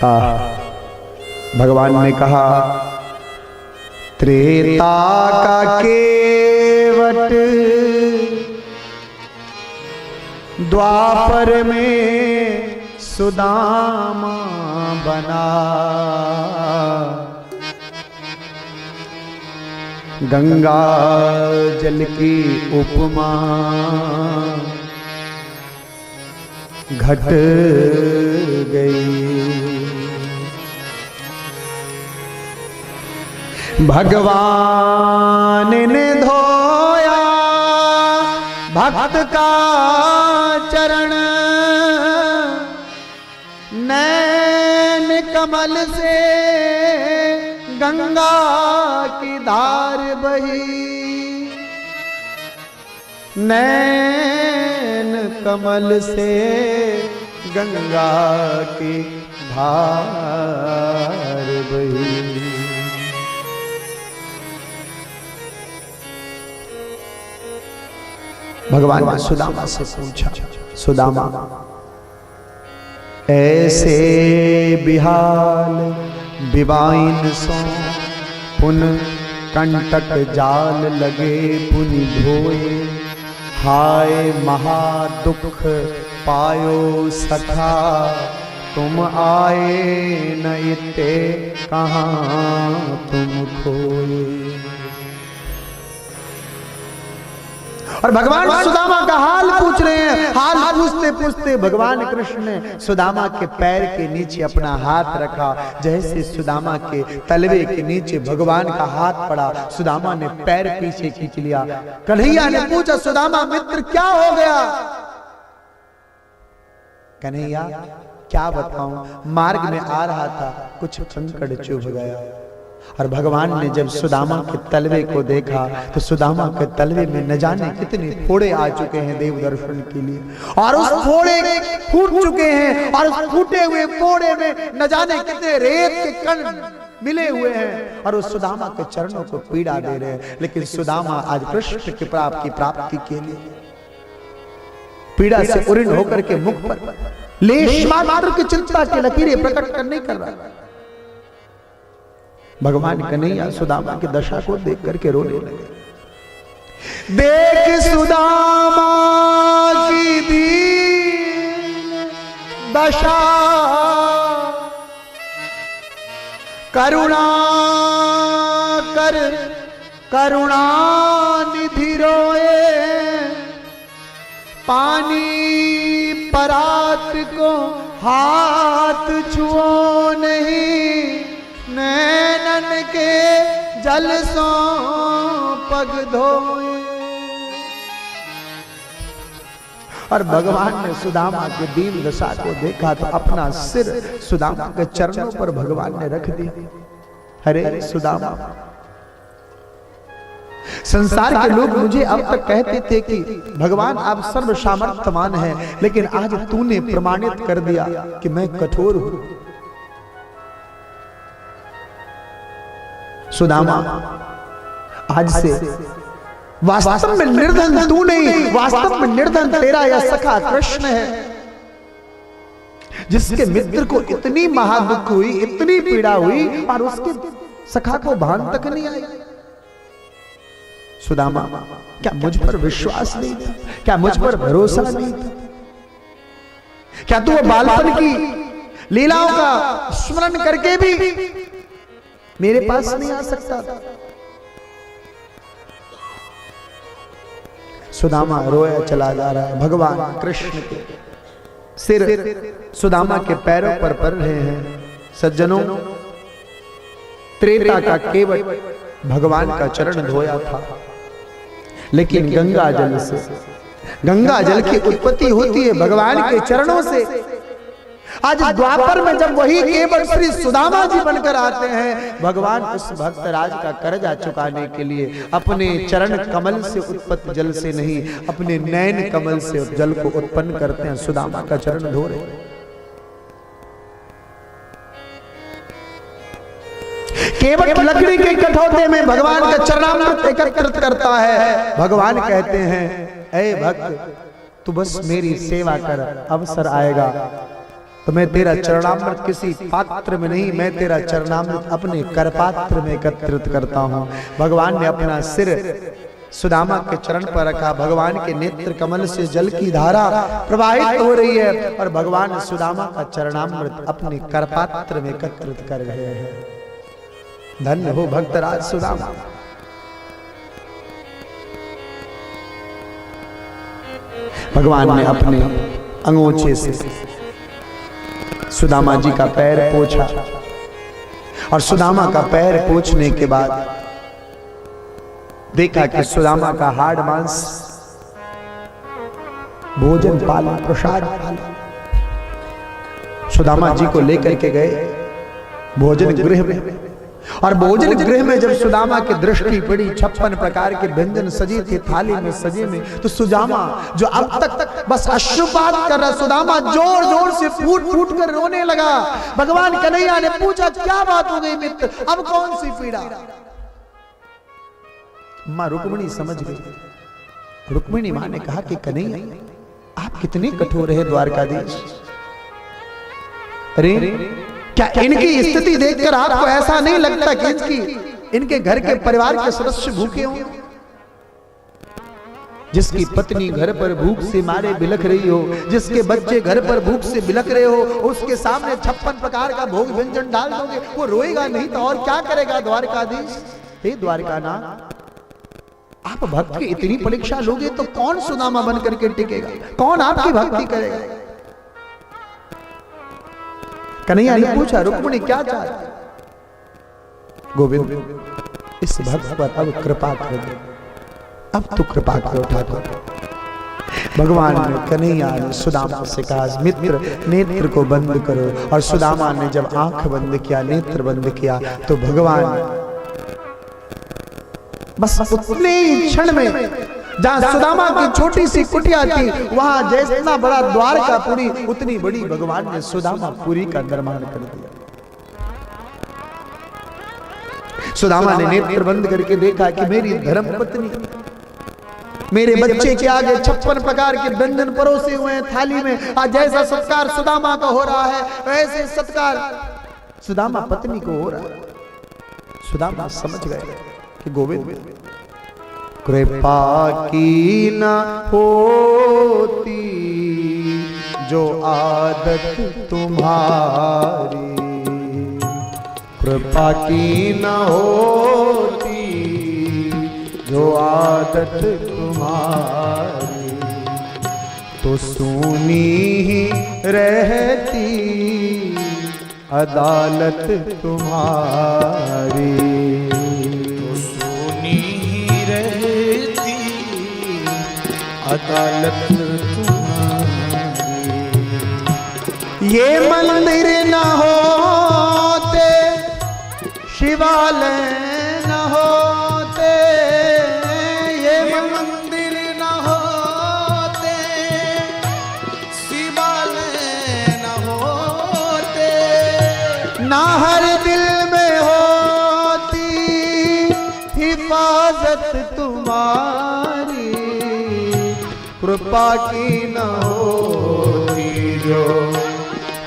भगवान ने कहा त्रेता का केवट द्वापर में सुदामा बना, गंगा जल की उपमा घट गई। भगवान ने धोया भक्त का चरण, नैन कमल से गंगा की धार बही, नैन कमल से गंगा की धार बही। भगवान ने सुदामा से पूछा, सुदामा ऐसे बिहाल बिबाइन सो पुन कंटक जाल लगे पुनि धोए, हाय महादुख पायो सखा तुम आए न इते कहाँ तुम खोए। और भगवान सुदामा का हाल पूछ रहे हैं। हाल पूछते पूछते भगवान कृष्ण ने सुदामा के पैर के नीचे अपना हाथ रखा। जैसे सुदामा के तलवे के नीचे भगवान का हाथ पड़ा, सुदामा ने पैर पीछे खींच लिया। कन्हैया ने पूछा, सुदामा मित्र क्या हो गया? कन्हैया क्या बताऊं, मार्ग में आ रहा था, कुछ कंकड़ चुभ गया। और भगवान ने जब सुदामा के तलवे को देखा तो सुदामा के तलवे में न जाने कितने फोड़े आ चुके हैं देव दर्शन के लिए, और उस फोड़े फूट चुके हैं, और उस फूटे हुए फोड़े में न जाने कितने रेत के कण मिले हुए हैं, और उस सुदामा के चरणों को पीड़ा दे रहे हैं। लेकिन सुदामा आज कृष्ण की प्राप्ति के लिए पीड़ा से उऋण होकर के मुख पर लेश मात्र की चिंता की लकीरें प्रकट करने कर रहा है। भगवान कन्हैया सुदामा की दशा को देख करके रोने लगे। देख सुदामा की दीन दशा, करुणा कर करुणा निधि रोए, पानी परात को हाथ छुओ नहीं, नैनन के जल सो पग धोए। और भगवान ने सुदामा के दीन दशा को देखा तो अपना सिर सुदामा के चरणों पर भगवान ने रख दिया। अरे सुदामा, संसार के लोग मुझे अब तक कहते थे कि भगवान आप सर्व सामर्थ्यवान हैं, लेकिन आज तूने प्रमाणित कर दिया कि मैं कठोर हूं। सुदामा, आज से वास्तव में निर्धन तू नहीं, वास्तव में निर्धन तेरा यह सखा कृष्ण है, जिसके मित्र को इतनी महादुख हुई, इतनी पीड़ा हुई, और उसके सखा को भान तक नहीं आई। सुदामा, क्या मुझ पर विश्वास नहीं था? क्या मुझ पर भरोसा नहीं था? क्या तू बालपन की लीलाओं का स्मरण करके भी मेरे पास नहीं आ सकता था? सुदामा रोया चला जा रहा है। भगवान कृष्ण के सिर सुदामा के पैरों पर पड़ रहे हैं। सज्जनों, त्रेता का केवट भगवान का चरण धोया था, लेकिन गंगा जल से, गंगा जल की उत्पत्ति होती है भगवान के चरणों से। आज द्वापर में जब वही केवट श्री सुदामा जी बनकर आते हैं, भगवान उस भक्त राज का कर्जा चुकाने के लिए अपने चरण कमल से उत्पत्त जल से नहीं, अपने नैन कमल से जल को उत्पन्न करते हैं, सुदामा का चरण धो रहे। केवट लकड़ी के कठौते में भगवान का चरणामृत एकत्रित करता है। भगवान कहते हैं, ऐ भक्त, तू बस मेरी सेवा कर, अवसर आएगा तो मैं तेरा चरणामृत किसी पात्र में नहीं, मैं तेरा चरणामृत अपने करपात्र में एकत्रित करता हूं। भगवान ने अपना सिर सुदामा के चरण पर रखा। भगवान के नेत्र कमल से जल की धारा प्रवाहित हो रही है और भगवान सुदामा का चरणामृत अपने करपात्र में एकत्रित कर रहे हैं। धन्य हो भक्तराज सुदामा। भगवान ने अपने अंगोछे से सुदामा जी का पैर पोंछा और सुदामा का पैर पोंछने के बाद देखा कि सुदामा का हाड़ मांस भोजन पाला, प्रसाद पाला। सुदामा जी को लेकर के गए भोजन गृह में और भोजन गृह में जब सुदामा की दृष्टि पड़ी 56 प्रकार के व्यंजन सजे थे थाली में सजे में, तो सुदामा जो अब तक बस अश्रुपात कर रहा, सुदामा जोर जोर से फूट फूट कर रोने लगा। भगवान कन्हैया ने पूछा क्या बात हो गई मित्र, अब कौन सी पीड़ा? मां रुक्मिणी समझ गई। रुक्मिणी मां ने कहा कि कन्हैया आप कितने कठोर है द्वारकाधीश। अरे क्या इनकी स्थिति देखकर आपको ऐसा नहीं लगता कि इनके घर के परिवार के सदस्य भूखे हों? जिसकी पत्नी घर पर भूख से मारे बिलख रही हो, जिसके बच्चे घर पर भूख से बिलख रहे हो, उसके सामने 56 प्रकार का भोग व्यंजन डाल दोगे, वो रोएगा नहीं तो और क्या करेगा द्वारकाधीश? हे द्वारकानाथ, आप भक्त की इतनी परीक्षा लोगे तो कौन सुदामा बन करके टिकेगा? कौन आपकी भक्ति करेगा? कन्हैया ने पूछा रुक्मिणी क्या चाहती? गोविंद इस भक्त पर अब कृपा कर दो, अब तो कृपा करो ठाकुर। भगवान ने कन्हैया ने सुदामा से कहा मित्र नेत्र को बंद करो, और सुदामा ने जब आंख बंद किया, नेत्र बंद किया, तो भगवान बस उतने क्षण में जहां सुदामा की छोटी सी कुटिया थी, वहां जितना बड़ा द्वार का पुरी, उतनी बड़ी भगवान ने सुदामा पुरी का निर्माण कर दिया। सुदामा ने नेत्र बंद करके देखा कि मेरी धर्म पत्नी, मेरे बच्चे के आगे 56 प्रकार के व्यंजन परोसे हुए हैं थाली में। आज जैसा सत्कार सुदामा का हो रहा है, वैसे सत्कार सुदामा पत्नी को हो रहा है। सुदामा समझ गए कि गोविंद कृपा की न होती जो आदत तुम्हारी, कृपा की न होती जो आदत तुम्हारी, तो सुनी ही रहती अदालत तुम्हारी, तो सुनी ही रहती अदालत तुम्हारी। ये मंदिर न होते, शिवालय न होते, ये मंदिर न होते, शिवालय न होते, ना हर दिल में होती हिफाजत तुम्हारी, कृपा की न होती जो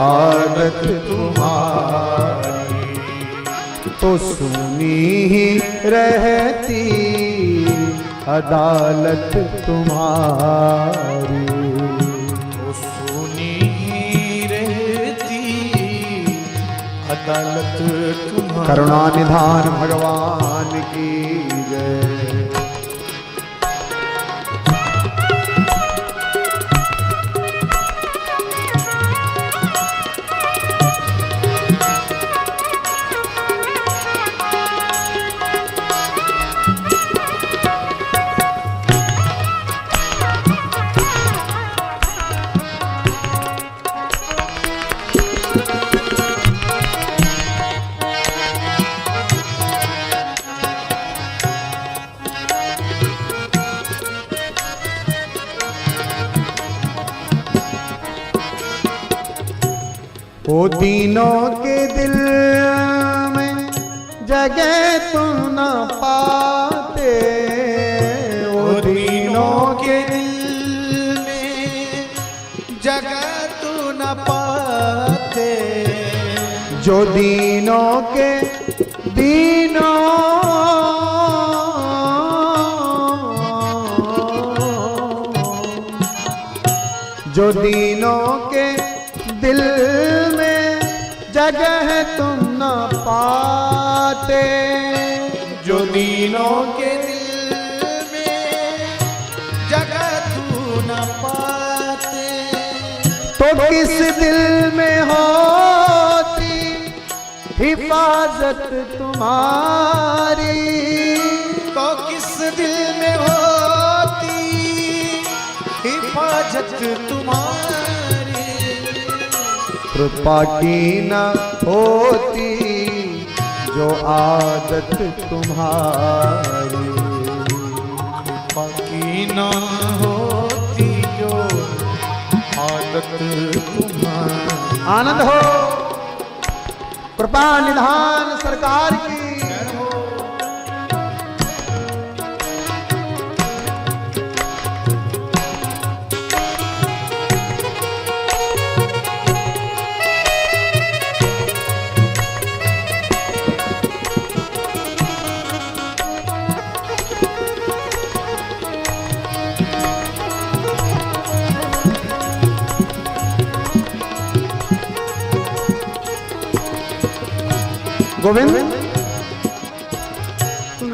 आदत तुम्हारी, तो सुनी ही रहती अदालत तुम्हारी, तो सुनी ही रहती अदालत तुम्हारी। करुणा निधान भगवान की जय। वो तीनों के दिल में जगह तू न पाते, वो तीनों के दिल में जगह तू न पाते, जो दीनों के दीनों जो दीनों के दिल में जगह तुम न पाते, जो दीनों के दिल में जगह तू न पाते, तो किस दिल में होती हिफाजत तुम्हारी, तो किस दिल में होती हिफाजत तुम्हारी। कृपा की न होती जो आदत तुम्हारी, कृपा की न होती जो आदत तुम्हारी। आनंद हो कृपा निधान सरकार की। गोविंद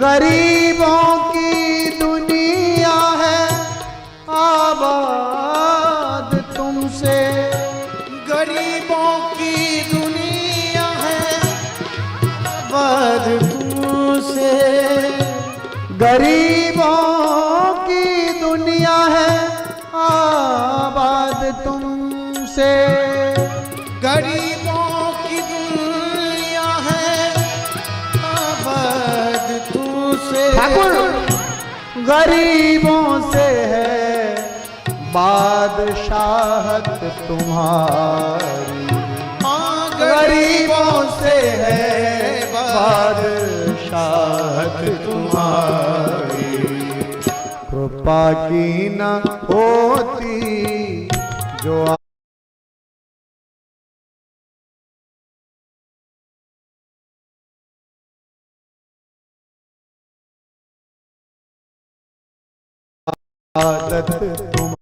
गरीबों की दुनिया है आबाद तुमसे, गरीबों की दुनिया है आबाद तुमसे, गरीबों की दुनिया है आबाद तुमसे, गरीबों की दुनिया है आबाद तुमसे। ठाकुर गरीबों से है बादशाहत तुम्हारी, हाँ, गरीबों से है बादशाहत तुम्हारी। कृपा की न होती जो आदत तुम्हारी।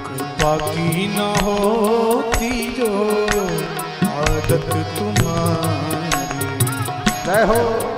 कृपा की न होती जो आदत तुम्हारी। जय हो।